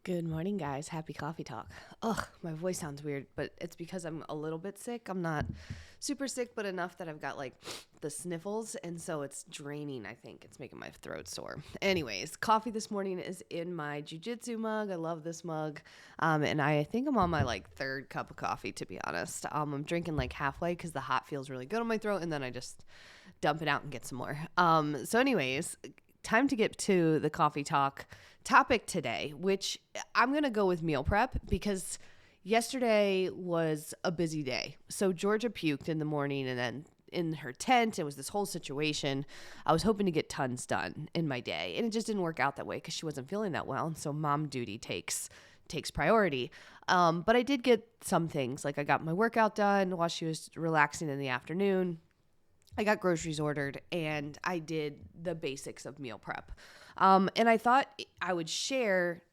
Good morning, guys. Happy coffee talk. Ugh, my voice sounds weird, but it's because I'm a little bit sick. I'm not super sick, but enough that I've got like the sniffles, and so it's draining, I think. It's making my throat sore. Anyways, coffee this morning is in my jujitsu mug. I love this mug. And I think I'm on my like third cup of coffee, to be honest. I'm drinking like halfway because the hot feels really good on my throat, and then I just dump it out and get some more. Anyways, time to get to the coffee talk topic today, which I'm going to go with meal prep because yesterday was a busy day. So Georgia puked in the morning, and then in her tent, it was this whole situation. I was hoping to get tons done in my day, and it just didn't work out that way because she wasn't feeling that well. And so mom duty takes priority. But I did get some things, like I got my workout done while she was relaxing in the afternoon. I got groceries ordered, and I did the basics of meal prep. And I thought I would share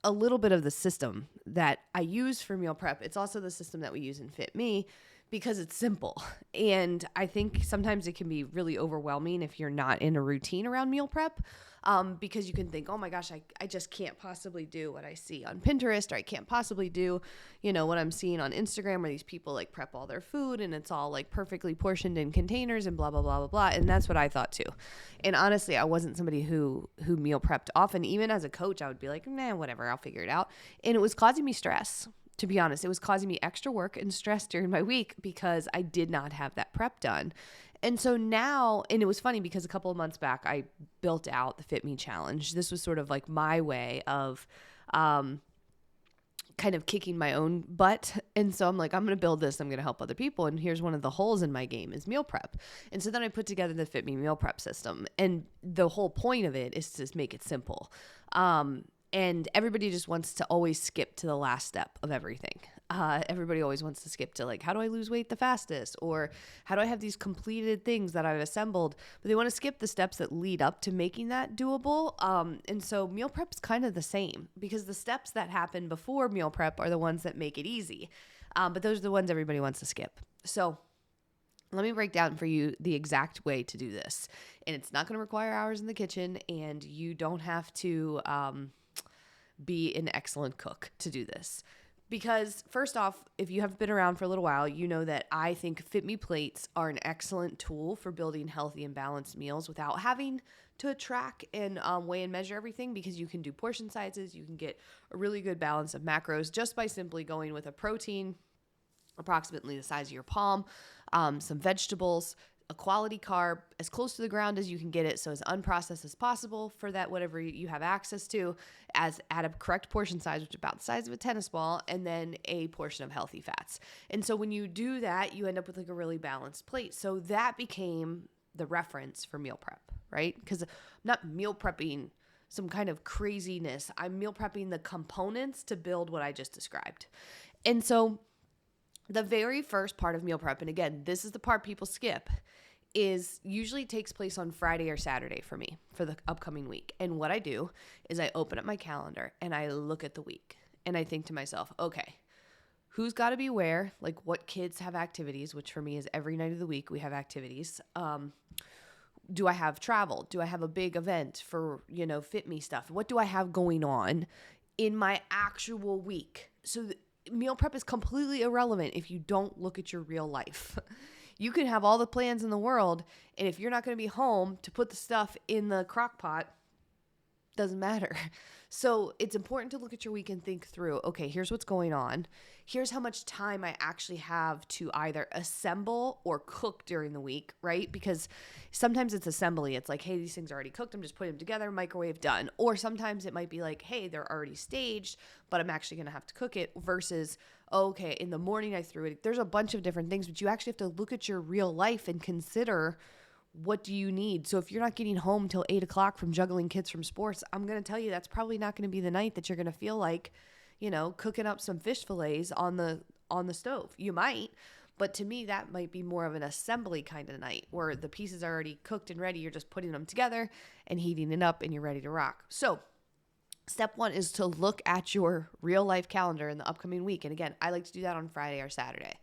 a little bit of the system that I use for meal prep. It's also the system that we use in Fitme because it's simple. And I think sometimes it can be really overwhelming if you're not in a routine around meal prep, because you can think, oh my gosh, I just can't possibly do what I see on Pinterest, or I can't possibly do, what I'm seeing on Instagram where these people like prep all their food and it's all like perfectly portioned in containers and blah, blah, blah, blah, blah. And that's what I thought too. And honestly, I wasn't somebody who meal prepped often. Even as a coach, I would be like, nah, whatever, I'll figure it out. And it was causing me stress. To be honest, it was causing me extra work and stress during my week because I did not have that prep done. And so now, and it was funny because a couple of months back, I built out the Fit Me Challenge. This was sort of like my way of kind of kicking my own butt. And so I'm like, I'm going to build this. I'm going to help other people. And here's one of the holes in my game is meal prep. And so then I put together the Fit Me meal prep system. And the whole point of it is to just make it simple. And everybody just wants to always skip to the last step of everything. Everybody always wants to skip to like, how do I lose weight the fastest? Or how do I have these completed things that I've assembled? But they want to skip the steps that lead up to making that doable. And so meal prep is kind of the same because the steps that happen before meal prep are the ones that make it easy. But those are the ones everybody wants to skip. So let me break down for you the exact way to do this. And it's not going to require hours in the kitchen, and you don't have to be an excellent cook to do this. Because first off, if you have been around for a little while, you know that I think Fit Me plates are an excellent tool for building healthy and balanced meals without having to track and weigh and measure everything, because you can do portion sizes. You can get a really good balance of macros just by simply going with a protein approximately the size of your palm, some vegetables, a quality carb, as close to the ground as you can get it, so as unprocessed as possible for that whatever you have access to, as at a correct portion size, which is about the size of a tennis ball, and then a portion of healthy fats. And so when you do that, you end up with like a really balanced plate. So that became the reference for meal prep, right? Because I'm not meal prepping some kind of craziness. I'm meal prepping the components to build what I just described. And so the very first part of meal prep, and again, this is the part people skip, is usually takes place on Friday or Saturday for me for the upcoming week. And what I do is I open up my calendar and I look at the week and I think to myself, okay, who's got to be where? Like what kids have activities, which for me is every night of the week we have activities. Do I have travel? Do I have a big event for, Fit Me stuff? What do I have going on in my actual week? So meal prep is completely irrelevant if you don't look at your real life. You can have all the plans in the world, and if you're not going to be home to put the stuff in the crock pot, doesn't matter. So it's important to look at your week and think through, okay, here's what's going on. Here's how much time I actually have to either assemble or cook during the week, right? Because sometimes it's assembly. It's like, hey, these things are already cooked. I'm just putting them together, microwave, done. Or sometimes it might be like, hey, they're already staged, but I'm actually going to have to cook it, versus, okay, in the morning I threw it. There's a bunch of different things, but you actually have to look at your real life and consider, what do you need? So if you're not getting home till 8 o'clock from juggling kids from sports, I'm going to tell you that's probably not going to be the night that you're going to feel like, cooking up some fish fillets on the stove. You might, but to me, that might be more of an assembly kind of night where the pieces are already cooked and ready. You're just putting them together and heating it up and you're ready to rock. So step one is to look at your real life calendar in the upcoming week. And again, I like to do that on Friday or Saturday.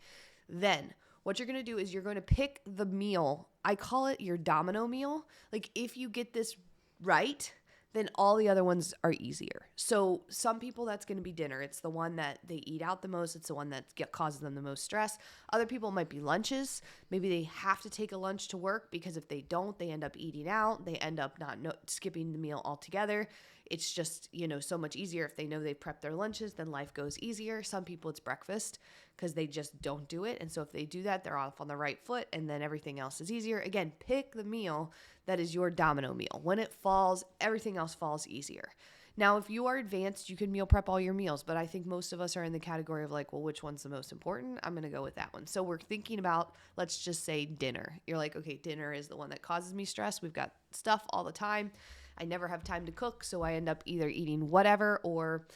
Then what you're going to do is you're going to pick the meal. I call it your domino meal. Like if you get this right, then all the other ones are easier. So some people, that's going to be dinner. It's the one that they eat out the most. It's the one that causes them the most stress. Other people might be lunches. Maybe they have to take a lunch to work because if they don't, they end up eating out. They end up skipping the meal altogether. It's just, so much easier if they know they prep their lunches, then life goes easier. Some people it's breakfast because they just don't do it. And so if they do that, they're off on the right foot and then everything else is easier. Again, pick the meal that is your domino meal. When it falls, everything else falls easier. Now, if you are advanced, you can meal prep all your meals, but I think most of us are in the category of like, well, which one's the most important? I'm going to go with that one. So we're thinking about, let's just say dinner. You're like, okay, dinner is the one that causes me stress. We've got stuff all the time. I never have time to cook, so I end up either eating whatever or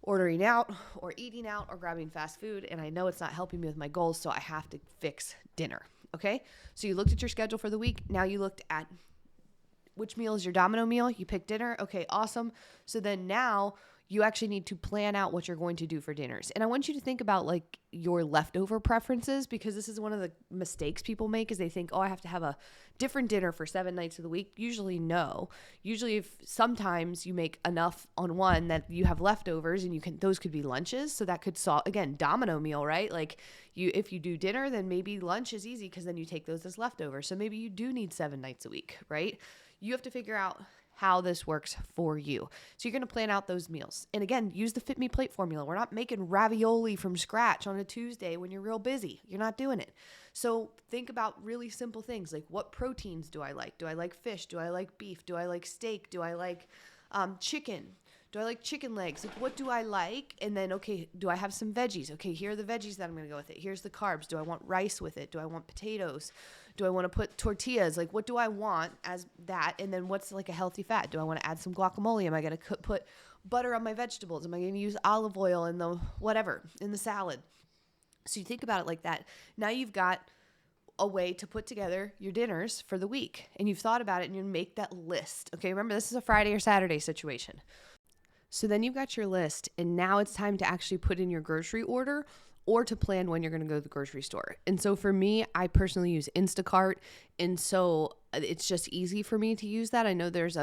ordering out or eating out or grabbing fast food, and I know it's not helping me with my goals, so I have to fix dinner, okay? So you looked at your schedule for the week. Now you looked at which meal is your domino meal. You pick dinner. Okay, awesome. So then now you actually need to plan out what you're going to do for dinners. And I want you to think about like your leftover preferences, because this is one of the mistakes people make is they think, oh, I have to have a different dinner for 7 nights of the week. Usually no. Usually if sometimes you make enough on one that you have leftovers and those could be lunches. So that could solve, again, domino meal, right? Like if you do dinner, then maybe lunch is easy because then you take those as leftovers. So maybe you do need 7 nights a week, right? You have to figure out how this works for you. So you're going to plan out those meals. And again, use the Fit Me Plate formula. We're not making ravioli from scratch on a Tuesday when you're real busy. You're not doing it. So think about really simple things like what proteins do I like? Do I like fish? Do I like beef? Do I like steak? Do I like chicken? Do I like chicken legs? Like, what do I like? And then, okay, do I have some veggies? Okay, here are the veggies that I'm going to go with it. Here's the carbs. Do I want rice with it? Do I want potatoes? Do I want to put tortillas? Like, what do I want as that? And then what's like a healthy fat? Do I want to add some guacamole? Am I going to put butter on my vegetables? Am I going to use olive oil in the whatever, in the salad? So you think about it like that. Now you've got a way to put together your dinners for the week. And you've thought about it and you make that list. Okay, remember this is a Friday or Saturday situation. So then you've got your list and now it's time to actually put in your grocery order or to plan when you're going to go to the grocery store. And so for me, I personally use Instacart. And so it's just easy for me to use that. I know there's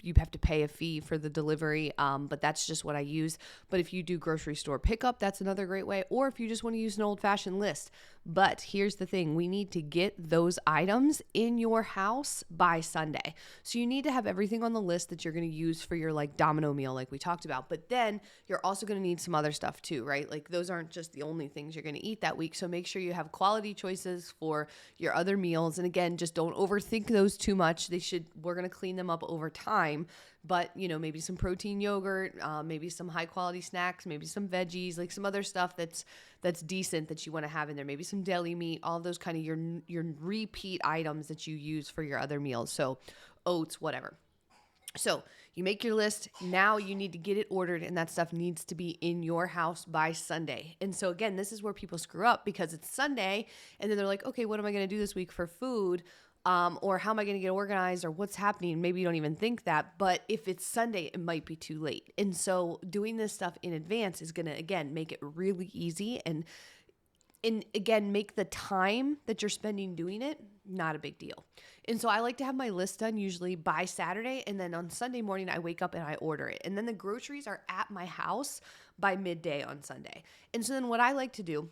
you have to pay a fee for the delivery, but that's just what I use. But if you do grocery store pickup, that's another great way. Or if you just want to use an old-fashioned list. But here's the thing. We need to get those items in your house by Sunday. So you need to have everything on the list that you're going to use for your like domino meal like we talked about. But then you're also going to need some other stuff too, right? Like those aren't just the only things you're going to eat that week. So make sure you have quality choices for your other meals. And again, just don't overthink those too much. We're going to clean them up over time. But, maybe some protein yogurt, maybe some high quality snacks, maybe some veggies, like some other stuff that's decent that you want to have in there. Maybe some deli meat, all those kind of your repeat items that you use for your other meals. So oats, whatever. So you make your list. Now you need to get it ordered and that stuff needs to be in your house by Sunday. And so again, this is where people screw up because it's Sunday and then they're like, okay, what am I going to do this week for food? Or how am I going to get organized or what's happening? Maybe you don't even think that, but if it's Sunday, it might be too late. And so doing this stuff in advance is going to, again, make it really easy and again, make the time that you're spending doing it not a big deal. And so I like to have my list done usually by Saturday. And then on Sunday morning, I wake up and I order it. And then the groceries are at my house by midday on Sunday. And so then what I like to do,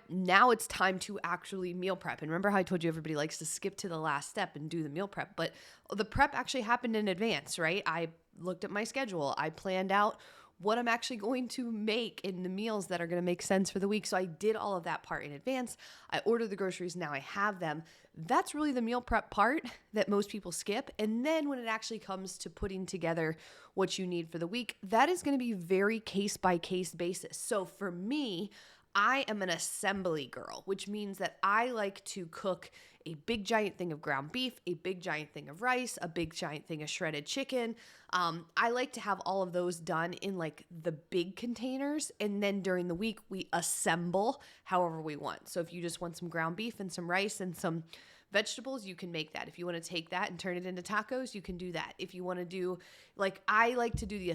now it's time to actually meal prep. And remember how I told you everybody likes to skip to the last step and do the meal prep, but the prep actually happened in advance, right? I looked at my schedule. I planned out what I'm actually going to make in the meals that are going to make sense for the week. So I did all of that part in advance. I ordered the groceries. Now I have them. That's really the meal prep part that most people skip. And then when it actually comes to putting together what you need for the week, that is going to be very case by case basis. So for me, I am an assembly girl, which means that I like to cook a big giant thing of ground beef, a big giant thing of rice, a big giant thing of shredded chicken. I like to have all of those done in like the big containers. And then during the week, we assemble however we want. So if you just want some ground beef and some rice and some vegetables, you can make that. If you want to take that and turn it into tacos, you can do that. If you want to do, like, I like to do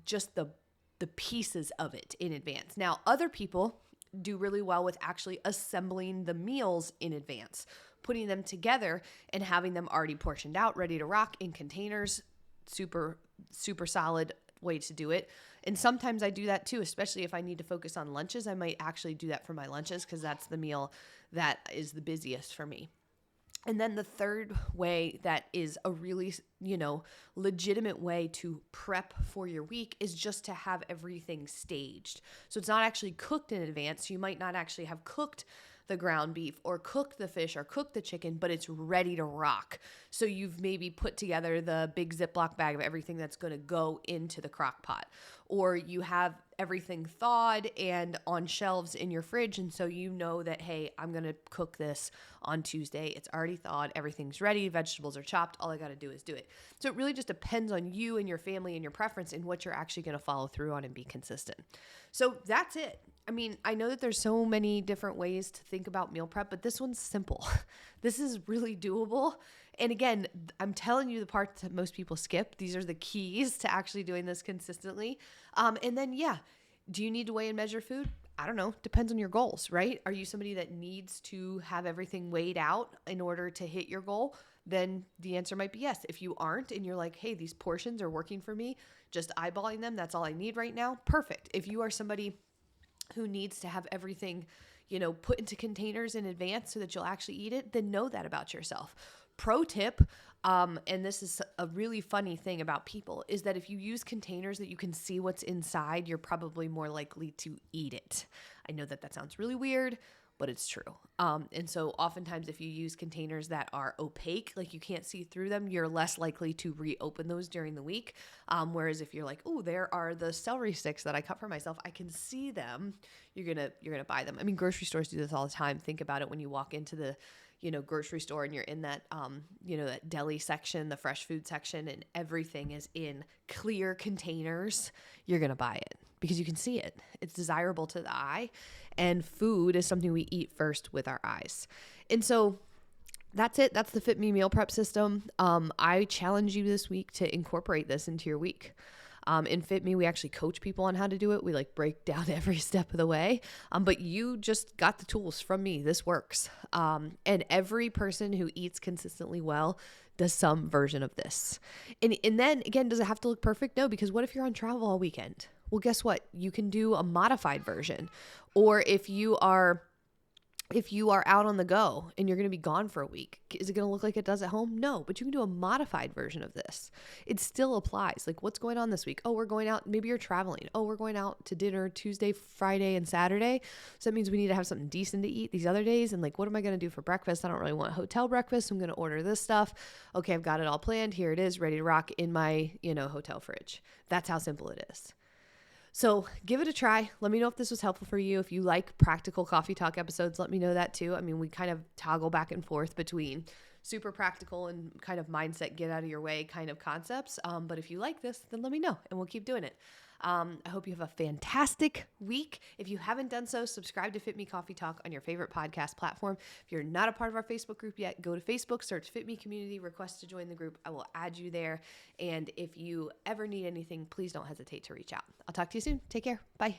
just the pieces of it in advance. Now, other people do really well with actually assembling the meals in advance, putting them together and having them already portioned out, ready to rock in containers. super, super solid way to do it. And sometimes I do that too, especially if I need to focus on lunches. I might actually do that for my lunches because that's the meal that is the busiest for me. And then the third way that is a really, legitimate way to prep for your week is just to have everything staged. So it's not actually cooked in advance. You might not actually have cooked the ground beef or cook the fish or cook the chicken, but it's ready to rock. So you've maybe put together the big Ziploc bag of everything that's going to go into the crock pot, or you have everything thawed and on shelves in your fridge. And so you know that, hey, I'm going to cook this on Tuesday. It's already thawed. Everything's ready. Vegetables are chopped. All I got to do is do it. So it really just depends on you and your family and your preference and what you're actually going to follow through on and be consistent. So that's it. I mean, I know that there's so many different ways to think about meal prep, but this one's simple. This is really doable. And again, I'm telling you the parts that most people skip. These are the keys to actually doing this consistently. And then, do you need to weigh and measure food? I don't know. Depends on your goals, right? Are you somebody that needs to have everything weighed out in order to hit your goal? Then the answer might be yes. If you aren't and you're like, hey, these portions are working for me, just eyeballing them, that's all I need right now. Perfect. If you are somebody who needs to have everything, put into containers in advance so that you'll actually eat it, then know that about yourself. Pro tip, and this is a really funny thing about people, is that if you use containers that you can see what's inside, you're probably more likely to eat it. I know that sounds really weird, but it's true. And so oftentimes if you use containers that are opaque, like you can't see through them, you're less likely to reopen those during the week. Whereas if you're like, oh, there are the celery sticks that I cut for myself, I can see them, you're gonna buy them. I mean, grocery stores do this all the time. Think about it when you walk into the grocery store and you're in that, that deli section, the fresh food section, and everything is in clear containers, you're going to buy it because you can see it. It's desirable to the eye, and food is something we eat first with our eyes. And so that's it. That's the Fitme meal prep system. I challenge you this week to incorporate this into your week. In Fitme, we actually coach people on how to do it. We break down every step of the way. But you just got the tools from me. This works. And every person who eats consistently well does some version of this. And then again, does it have to look perfect? No, because what if you're on travel all weekend? Well, guess what? You can do a modified version. Or if you are out on the go and you're going to be gone for a week, is it going to look like it does at home? No, but you can do a modified version of this. It still applies. Like, what's going on this week? Oh, we're going out. Maybe you're traveling. Oh, we're going out to dinner Tuesday, Friday, and Saturday. So that means we need to have something decent to eat these other days. And what am I going to do for breakfast? I don't really want hotel breakfast. So I'm going to order this stuff. Okay, I've got it all planned. Here it is, ready to rock in my, hotel fridge. That's how simple it is. So give it a try. Let me know if this was helpful for you. If you like practical coffee talk episodes, let me know that too. I mean, we kind of toggle back and forth between super practical and kind of mindset, get out of your way kind of concepts. But if you like this, then let me know and we'll keep doing it. I hope you have a fantastic week. If you haven't done so, subscribe to Fit Me Coffee Talk on your favorite podcast platform. If you're not a part of our Facebook group yet, go to Facebook, search Fit Me Community, request to join the group. I will add you there. And if you ever need anything, please don't hesitate to reach out. I'll talk to you soon. Take care. Bye.